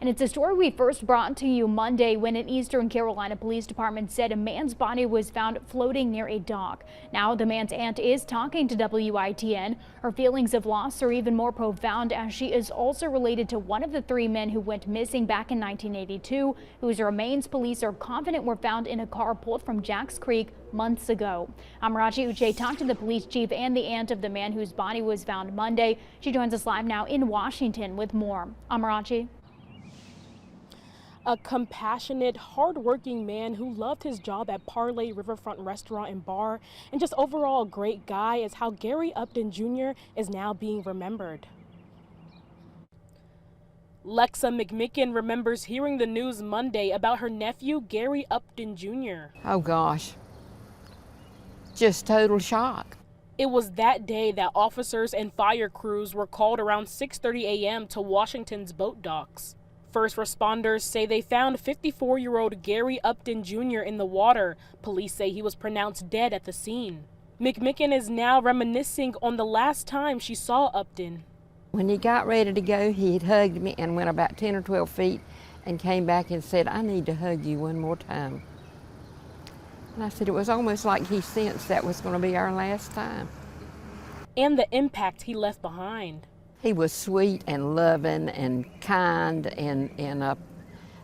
And it's a story we first brought to you Monday when an Eastern Carolina Police Department said a man's body was found floating near a dock. Now the man's aunt is talking to WITN. Her feelings of loss are even more profound as she is also related to one of the three men who went missing back in 1982, whose remains police are confident were found in a car pulled from Jacks Creek months ago. Amarachi PKG talked to the police chief and the aunt of the man whose body was found Monday. She joins us live now in Washington with more. Amarachi. A compassionate, hardworking man who loved his job at Parlay Riverfront Restaurant and Bar, and just overall a great guy is how Gary Upton Jr. is now being remembered. Lexa McMicken remembers hearing the news Monday about her nephew, Gary Upton Jr. Oh gosh, just total shock. It was that day that officers and fire crews were called around 6:30 a.m. to Washington's boat docks. First responders say they found 54-year-old Gary Upton Jr. in the water. Police say he was pronounced dead at the scene. McMicken is now reminiscing on the last time she saw Upton. When he got ready to go, he had hugged me and went about 10 or 12 feet and came back and said, "I need to hug you one more time." And I said it was almost like he sensed that was going to be our last time. And the impact he left behind. He was sweet and loving and kind and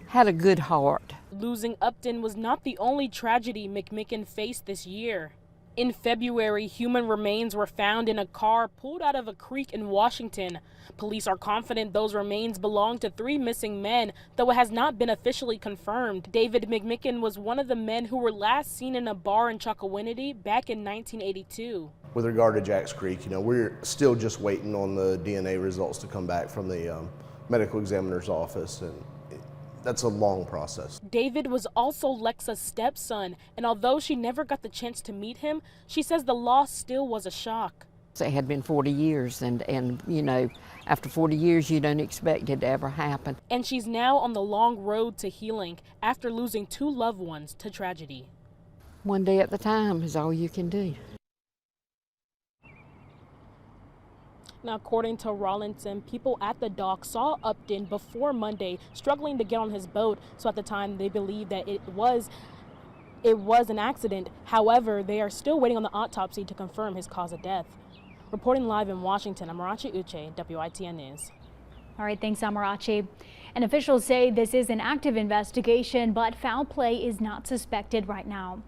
had a good heart. Losing Upton was not the only tragedy McMicken faced this year. In February, human remains were found in a car pulled out of a creek in Washington. Police are confident those remains belong to three missing men, though it has not been officially confirmed. David McMicken was one of the men who were last seen in a bar in Chocowinity back in 1982. With regard to Jacks Creek, we're still just waiting on the DNA results to come back from the medical examiner's office, and that's a long process. David was also Lexa's stepson, and although she never got the chance to meet him, she says the loss still was a shock. It had been 40 years, and after 40 years, you don't expect it to ever happen. And she's now on the long road to healing after losing two loved ones to tragedy. One day at a time is all you can do. Now, according to Rawlinson, people at the dock saw Upton before Monday struggling to get on his boat, so at the time they believed that it was an accident. However, they are still waiting on the autopsy to confirm his cause of death. Reporting live in Washington, Amarachi PKG, WITN News. All right, thanks, Amarachi. And officials say this is an active investigation, but foul play is not suspected right now.